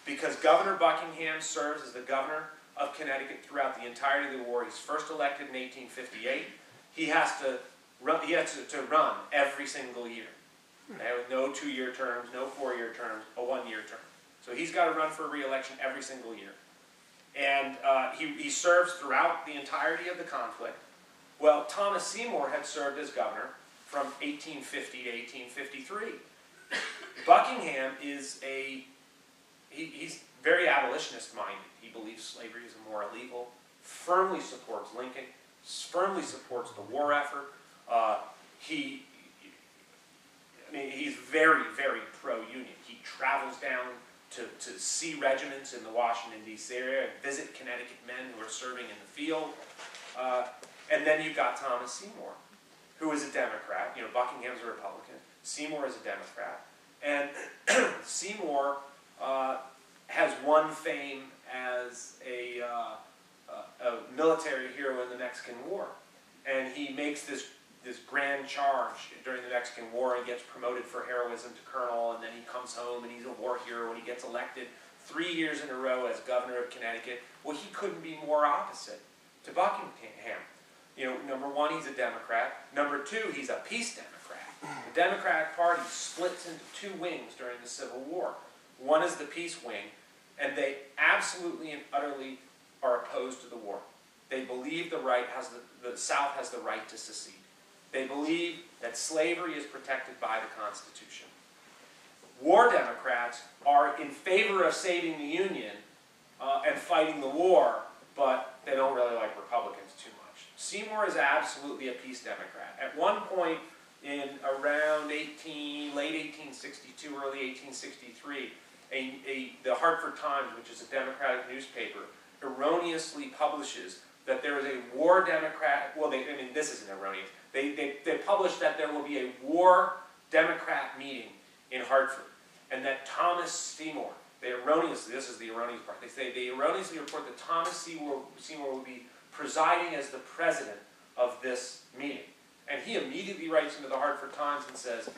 because Governor Buckingham serves as the governor of Connecticut throughout the entirety of the war. He's first elected in 1858. He has to run every single year. No 2-year terms, no 4-year terms, a 1-year term. So he's got to run for re-election every single year. And he serves throughout the entirety of the conflict. Well, Thomas Seymour had served as governor from 1850 to 1853. Buckingham is he's very abolitionist-minded. He believes slavery is immoral, illegal, firmly supports Lincoln, firmly supports the war effort. He's very, very pro-union. He travels down to see regiments in the Washington, D.C. area and visit Connecticut men who are serving in the field. And then you've got Thomas Seymour, who is a Democrat. Buckingham's a Republican. Seymour is a Democrat. And Seymour has won fame as a military hero in the Mexican War. And he makes this grand charge during the Mexican War and gets promoted for heroism to colonel, and then he comes home and he's a war hero when he gets elected 3 years in a row as governor of Connecticut. Well, he couldn't be more opposite to Buckingham. Number one, he's a Democrat. Number two, he's a peace Democrat. The Democratic Party splits into 2 wings during the Civil War. One is the peace wing, and they absolutely and utterly are opposed to the war. They believe the South has the right to secede. They believe that slavery is protected by the Constitution. War Democrats are in favor of saving the Union and fighting the war, but they don't really like Republicans too much. Seymour is absolutely a peace Democrat. At one point in around late 1862, early 1863, the Hartford Times, which is a Democratic newspaper, erroneously publishes that there is a war Democrat. Well, this isn't erroneous. They published that there will be a war Democrat meeting in Hartford, and that Thomas Seymour, this is the erroneous part, they erroneously report that Thomas Seymour will be presiding as the president of this meeting. And he immediately writes into the Hartford Times and says,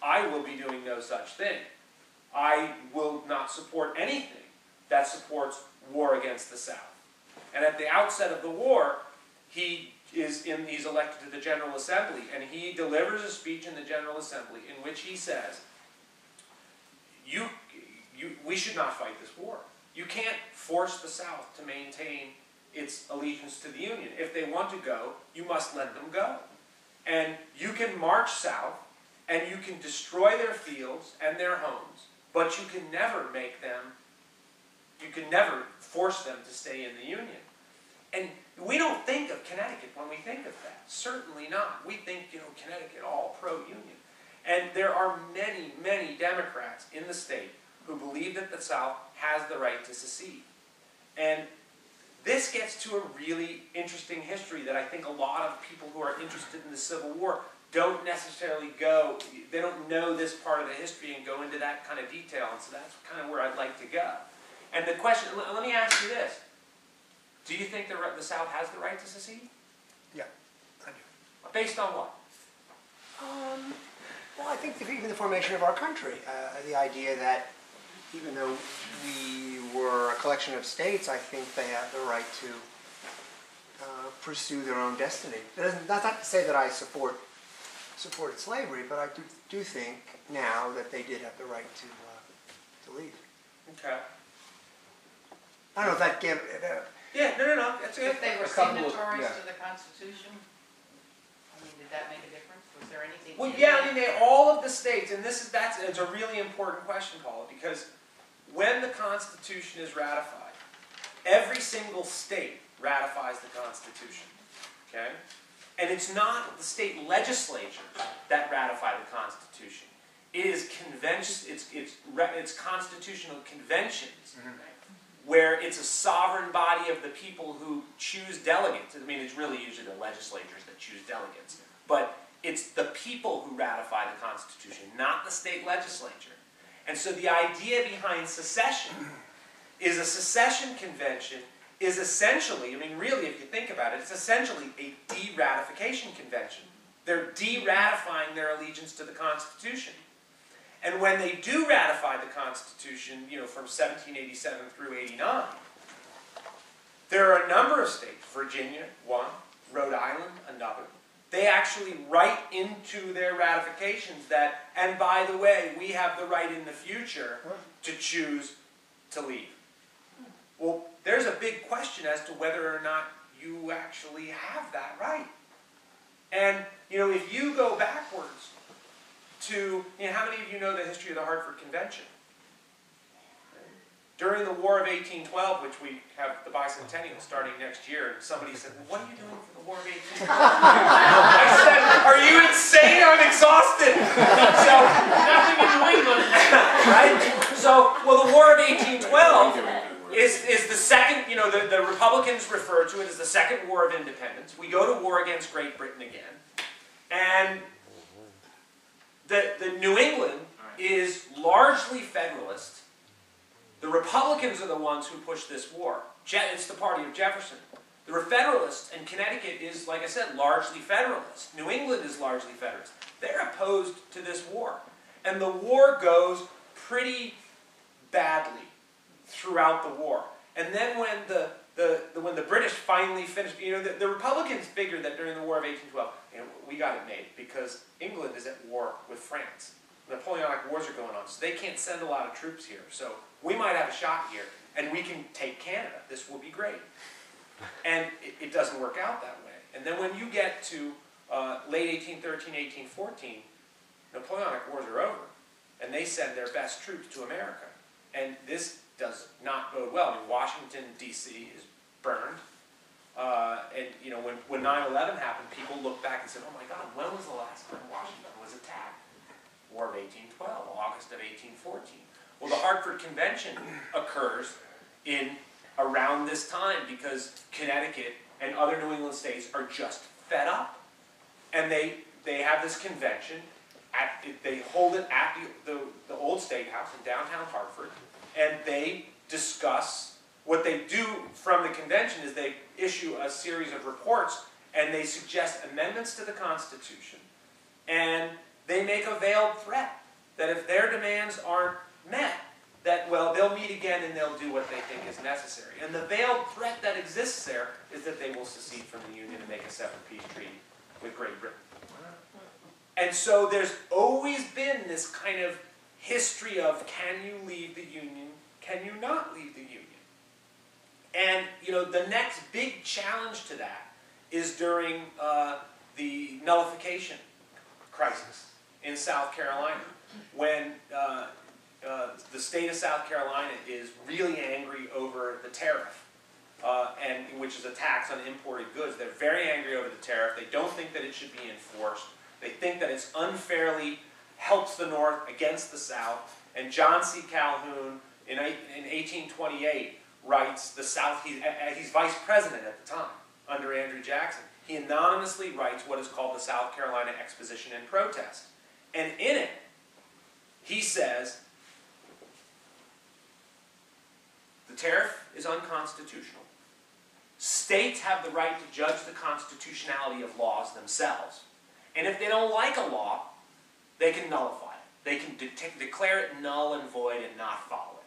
I will be doing no such thing. I will not support anything that supports war against the South. And at the outset of the war, he's elected to the General Assembly, and he delivers a speech in the General Assembly in which he says, we should not fight this war. You can't force the South to maintain its allegiance to the Union. If they want to go, you must let them go. And you can march south, and you can destroy their fields and their homes, but you can never force them to stay in the Union. And we don't think of Connecticut when we think of that. Certainly not. We think, Connecticut, all pro-Union. And there are many, many Democrats in the state who believe that the South has the right to secede. And this gets to a really interesting history that I think a lot of people who are interested in the Civil War don't necessarily they don't know this part of the history and go into that kind of detail. And so that's kind of where I'd like to go. And the question, let me ask you this. Do you think the South has the right to secede? Yeah, I do. Based on what? Well, I think even the formation of our country, the idea that even though we were a collection of states, I think they have the right to pursue their own destiny. That's not to say that I supported slavery, but I do think now that they did have the right to leave. Okay. I don't know if that gave... Yeah, no. That's if they were signatories to the Constitution, did that make a difference? Was there anything? Well, yeah, all of the states, and it's a really important question, Paula, because when the Constitution is ratified, every single state ratifies the Constitution. Okay, and it's not the state legislatures that ratify the Constitution. It is conventions. It's constitutional conventions. Mm-hmm. Where it's a sovereign body of the people who choose delegates. It's really usually the legislatures that choose delegates. But it's the people who ratify the Constitution, not the state legislature. And so the idea behind secession is a secession convention is essentially, really if you think about it, it's essentially a de-ratification convention. They're de-ratifying their allegiance to the Constitution. And when they do ratify the Constitution, from 1787 through 89, there are a number of states, Virginia, one, Rhode Island, another. They actually write into their ratifications that, and by the way, we have the right in the future to choose to leave. Well, there's a big question as to whether or not you actually have that right. And, if you go backwards to, how many of you know the history of the Hartford Convention? During the War of 1812, which we have the bicentennial starting next year, and somebody said, well, what are you doing for the War of 1812? I said, are you insane? I'm exhausted. So, Nothing in New England. right? So, well, the War of 1812 is the second, the Republicans refer to it as the Second War of Independence. We go to war against Great Britain again. And the New England is largely Federalist. The Republicans are the ones who push this war. It's the party of Jefferson. The Federalists, and Connecticut is, like I said, largely Federalist. New England is largely Federalist. They're opposed to this war. And the war goes pretty badly throughout the war. And then when the British finally finished, the Republicans figured that during the War of 1812, we got it made because England is at war with France. Napoleonic Wars are going on, so they can't send a lot of troops here. So we might have a shot here, and we can take Canada. This will be great. And it doesn't work out that way. And then when you get to late 1813, 1814, Napoleonic Wars are over, and they send their best troops to America. And this does not bode well. I mean, Washington, D.C. is burned. And when 9/11 happened, people looked back and said, oh my God, when was the last time Washington was attacked? War of 1812, August of 1814. Well, the Hartford Convention occurs in around this time because Connecticut and other New England states are just fed up. And they have this convention, they hold it at the old State House in downtown Hartford, and they discuss, what they do from the convention is they issue a series of reports, and they suggest amendments to the Constitution, and they make a veiled threat that if their demands aren't met, that, well, they'll meet again and they'll do what they think is necessary. And the veiled threat that exists there is that they will secede from the Union and make a separate peace treaty with Great Britain. And so there's always been this kind of history of, can you leave the Union, can you not leave the Union? And, the next big challenge to that is during the nullification crisis in South Carolina, when the state of South Carolina is really angry over the tariff, which is a tax on imported goods. They're very angry over the tariff. They don't think that it should be enforced. They think that it's unfairly helps the North against the South. And John C. Calhoun, in 1828, writes the South. He's vice president at the time under Andrew Jackson. He anonymously writes what is called the South Carolina Exposition and Protest. And in it, he says, the tariff is unconstitutional. States have the right to judge the constitutionality of laws themselves. And if they don't like a law, they can nullify it. They can declare it null and void and not follow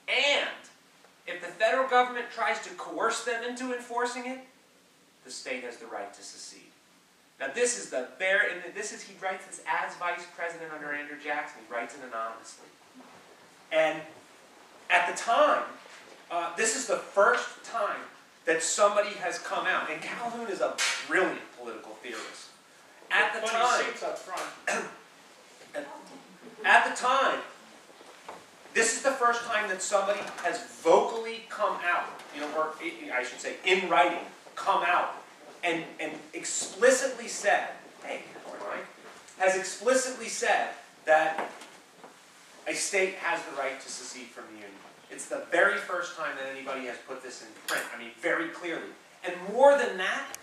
it. And if the federal government tries to coerce them into enforcing it, the state has the right to secede. Now this is he writes this as vice president under Andrew Jackson. He writes it anonymously. And at the time, this is the first time that somebody has come out, and Calhoun is a brilliant political theorist. At the time, this is the first time that somebody has vocally come out, or I should say, in writing, come out and explicitly said, hey, Mike, has explicitly said that a state has the right to secede from the Union. It's the very first time that anybody has put this in print, very clearly. And more than that,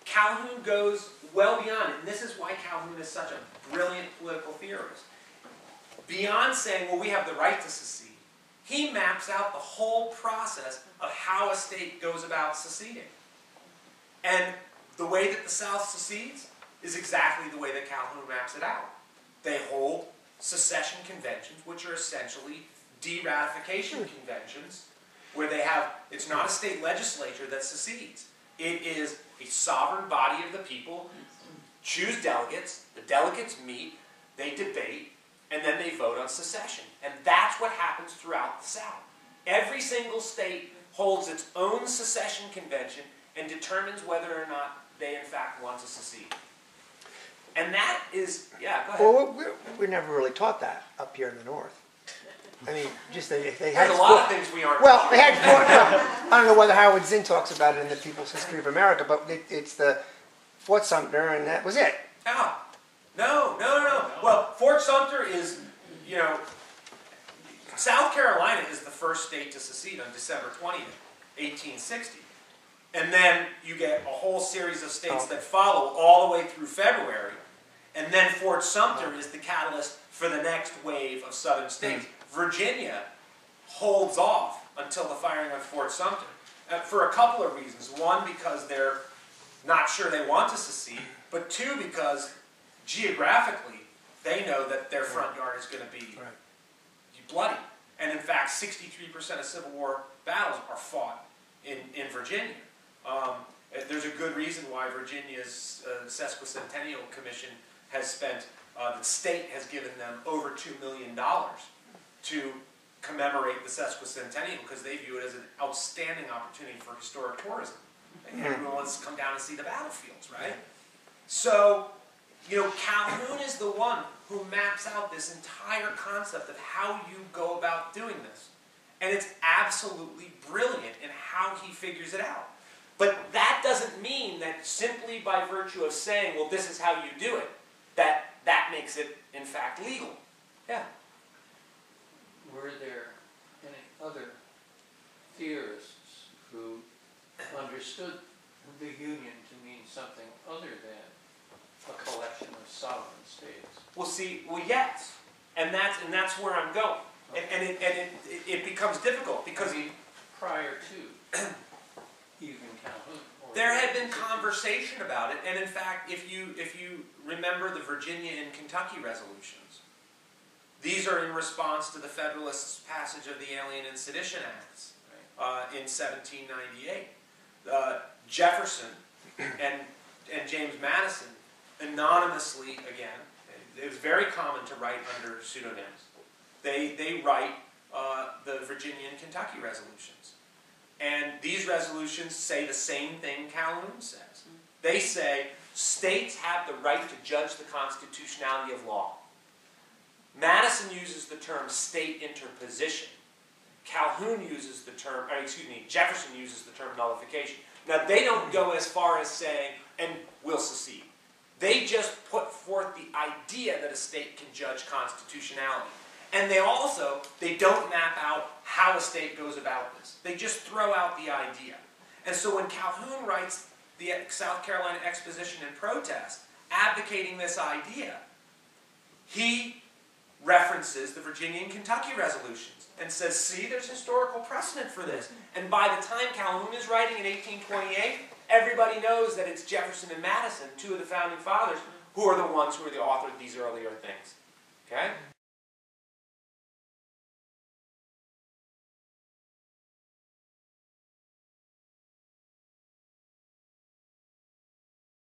Calhoun goes well beyond it. And this is why Calhoun is such a brilliant political theorist. Beyond saying, well, we have the right to secede, he maps out the whole process of how a state goes about seceding. And the way that the South secedes is exactly the way that Calhoun maps it out. They hold secession conventions, which are essentially de-ratification conventions, where they have, it's not a state legislature that secedes. It is a sovereign body of the people, choose delegates, the delegates meet, they debate, and then they vote on secession. And that's what happens throughout the South. Every single state holds its own secession convention and determines whether or not they in fact want to secede. And that is, yeah, go ahead. Well, we never really taught that up here in the north. I mean, just that if they had... There's a lot of things we aren't. Well, they had... I don't know whether Howard Zinn talks about it in The People's History of America, but it's the Fort Sumter, and that was it. No. Well, Fort Sumter is, you know, South Carolina is the first state to secede on December 20th, 1860. And then you get a whole series of states that follow all the way through February. And then Fort Sumter is the catalyst for the next wave of southern states. Virginia holds off until the firing of Fort Sumter for a couple of reasons. One, because they're not sure they want to secede, but two, because geographically they know that their front yard is going to be bloody. And in fact, 63% of Civil War battles are fought in Virginia. There's a good reason why Virginia's Sesquicentennial Commission has spent, the state has given them over $2 million to commemorate the Sesquicentennial, because they view it as an outstanding opportunity for historic tourism. And everyone wants to come down and see the battlefields, right? So, you know, Calhoun is the one who maps out this entire concept of how you go about doing this. And it's absolutely brilliant in how he figures it out. But that doesn't mean that simply by virtue of saying, well, this is how you do it, that makes it, in fact, legal. Yeah. Were there any other theorists who understood the Union to mean something other than a collection of sovereign states? Well, yes. And that's where I'm going. And it becomes difficult because... I mean, prior to even Calhoun. There had been conversation about it, and in fact, if you remember the Virginia and Kentucky resolutions, these are in response to the Federalists' passage of the Alien and Sedition Acts in 1798. Jefferson and James Madison anonymously, again, it was very common to write under pseudonyms. They write the Virginia and Kentucky resolutions. And these resolutions say the same thing Calhoun says. They say states have the right to judge the constitutionality of law. Madison uses the term state interposition. Calhoun uses the term, Jefferson uses the term nullification. Now, they don't go as far as saying, and we'll secede. They just put forth the idea that a state can judge constitutionality. And they don't map out how a state goes about this. They just throw out the idea. And so when Calhoun writes the South Carolina Exposition and Protest, advocating this idea, he references the Virginia and Kentucky resolutions and says, see, there's historical precedent for this. And by the time Calhoun is writing in 1828, everybody knows that it's Jefferson and Madison, two of the founding fathers, who are the ones who are the author of these earlier things. Okay?